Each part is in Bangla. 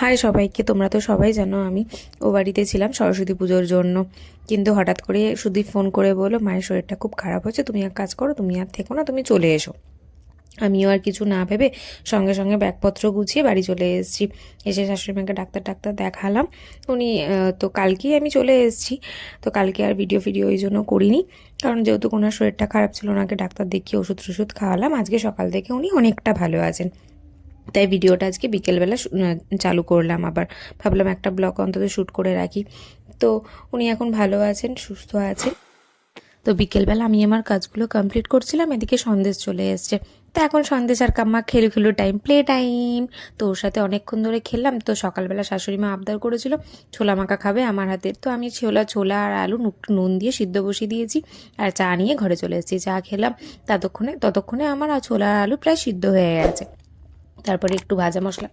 হাই সবাইকে, তোমরা তো সবাই জানো আমি ও বাড়িতে ছিলাম সরস্বতী পুজোর জন্য। কিন্তু হঠাৎ করে সুদীপ ফোন করে বললো মায়ের শরীরটা খুব খারাপ হচ্ছে, তুমি এক কাজ করো, তুমি আর থেকো না, তুমি চলে এসো। আমিও আর কিছু না ভেবে সঙ্গে সঙ্গে ব্যাগপত্র গুছিয়ে বাড়ি চলে এসেছি। এসে শাশুড়ি মাকে ডাক্তার দেখালাম। উনি তো কালকেই আমি চলে এসেছি। তো কালকে আর ভিডিও ওই জন্য করিনি, কারণ যেহেতু ওনার শরীরটা খারাপ ছিল, ওনাকে ডাক্তার দেখিয়ে ওষুধ খাওয়ালাম। আজকে সকাল থেকে উনি অনেকটা ভালো আছেন, তাই ভিডিওটা আজকে বিকেলবেলা চালু করলাম। আবার ভাবলাম একটা ব্লগ অন্তত শ্যুট করে রাখি। তো উনি এখন ভালো আছেন, সুস্থ আছেন। তো বিকেলবেলা আমি আমার কাজগুলো কমপ্লিট করছিলাম, এদিকে সন্দেশ চলে এসছে। তো এখন সন্দেশ আর কাম্মা খেলু টাইম, প্লে টাইম। তো ওর সাথে অনেকক্ষণ ধরে খেললাম। তো সকালবেলা শাশুড়ি মা আবদার করেছিল ছোলা মাখা খাবে আমার হাতের। তো আমি ছোলা আর আলু নুন দিয়ে সিদ্ধ বসিয়ে দিয়েছি আর চা নিয়ে ঘরে চলে এসেছি। চা খেলাম, ততক্ষণে আমার ছোলা আর আলু প্রায় সিদ্ধ হয়ে গেছে। তারপরে একটু ভাজা মশলা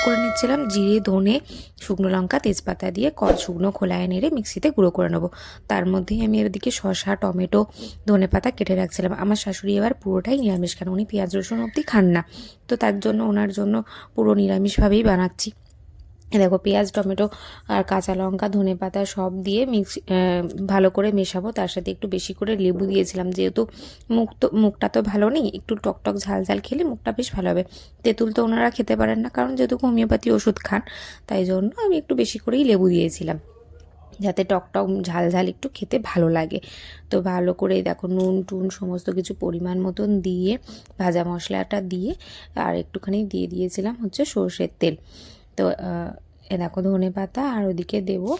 করে নিচ্ছিলাম, জিরে, ধনে, শুকনো লঙ্কা, তেজপাতা দিয়ে শুকনো খোলায় নেড়ে মিক্সিতে গুঁড়ো করে নেবো। তার মধ্যেই আমি এদিকে শসা, টমেটো, ধনেপাতা কেটে রাখছিলাম। আমার শাশুড়ি এবার পুরোটাই নিরামিষ খান, উনি পেঁয়াজ রসুন অবধি খান না। তো তার জন্য ওনার জন্য পুরো নিরামিষভাবেই বানাচ্ছি। দেখো পেঁয়াজ, টমেটো আর কাঁচা লঙ্কা, ধনেপাতা সব দিয়ে ভালো করে মেশাবো। তার সাথে একটু বেশি করে লেবু দিয়েছিলাম, যেহেতু মুখটা তো ভালো নেই, একটু টকটক ঝাল খেলে মুখটা বেশ ভালো হবে। তেঁতুল তো ওনারা খেতে পারেন না, কারণ যেহেতু হোমিওপ্যাথি ওষুধ খান, তাই জন্য আমি একটু বেশি করেই লেবু দিয়েছিলাম, যাতে টকটক ঝাল একটু খেতে ভালো লাগে। তো ভালো করে দেখো নুন টুন সমস্ত কিছু পরিমাণ মতন দিয়ে ভাজা মশলাটা দিয়ে আর একটুখানি দিয়ে দিয়েছিলাম হচ্ছে সর্ষের তেল। তো দেখো ধনেপাতা আর ওদিকে দেবো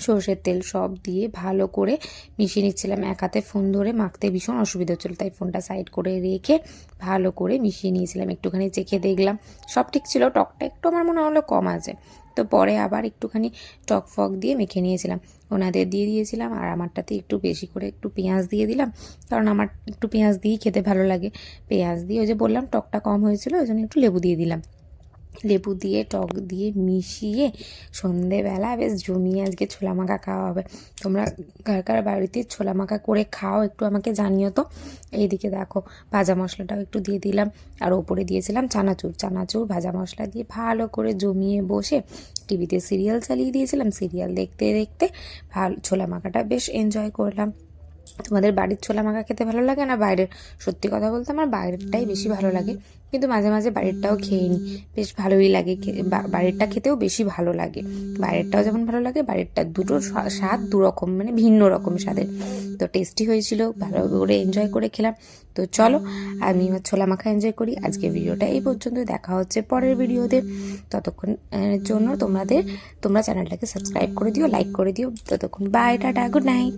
সর্ষের তেল, সব দিয়ে ভালো করে মিশিয়ে নিচ্ছিলাম। এক হাতে ফোন ধরে মাখতে ভীষণ অসুবিধা হচ্ছিলো, তাই ফোনটা সাইড করে রেখে ভালো করে মিশিয়ে নিয়েছিলাম। একটুখানি চেখে দেখলাম সব ঠিক ছিল, টকটা একটু আমার মনে হলো কম আছে। তো পরে আবার একটুখানি টক ফক দিয়ে মেখে নিয়েছিলাম, ওনাদের দিয়ে দিয়েছিলাম। আর আমারটাতে একটু বেশি করে একটু পেঁয়াজ দিয়ে দিলাম, কারণ আমার একটু পেঁয়াজ দিয়েই খেতে ভালো লাগে। পেঁয়াজ দিয়ে ওই যে বললাম টকটা কম হয়েছিল, ওই জন্য একটু লেবু দিয়ে দিলাম। লেবু দিয়ে টক দিয়ে মিশিয়ে সন্ধেবেলা বেশ জমিয়ে আজকে ছোলা মাখা খাওয়া হবে। তোমরা কার বাড়িতে ছোলা মাখা করে খাও একটু আমাকে জানিও তো। এইদিকে দেখো ভাজা মশলাটাও একটু দিয়ে দিলাম, আর ওপরে দিয়েছিলাম চানাচুর ভাজা মশলা দিয়ে ভালো করে জমিয়ে বসে টিভিতে সিরিয়াল চালিয়ে দিয়েছিলাম। সিরিয়াল দেখতে দেখতে ছোলা মাখাটা বেশ এনজয় করলাম। তোমাদের বাড়ির ছোলা মাখা খেতে ভালো লাগে না বাইরের? সত্যি কথা বলতে আমার বাইরেরটাই বেশি ভালো লাগে, কিন্তু মাঝে মাঝে বাড়িরটাও খেয়ে নিই, বেশ ভালোই লাগে। বাড়িরটা খেতেও বেশি ভালো লাগে, বাইরেরটাও যেমন ভালো লাগে, বাড়িরটা দুটো স্বাদ দুরকম, মানে ভিন্ন রকম স্বাদের। তো টেস্টি হয়েছিল, ভালো করে এনজয় করে খেলাম। তো চলো আমি ছোলা মাখা এনজয় করি। আজকে ভিডিওটা এই পর্যন্ত, দেখা হচ্ছে পরের ভিডিওতে। ততক্ষণ জন্য তোমরা চ্যানেলটাকে সাবস্ক্রাইব করে দিও, লাইক করে দিও। ততক্ষণ বাই, টাটা, গুড নাইট।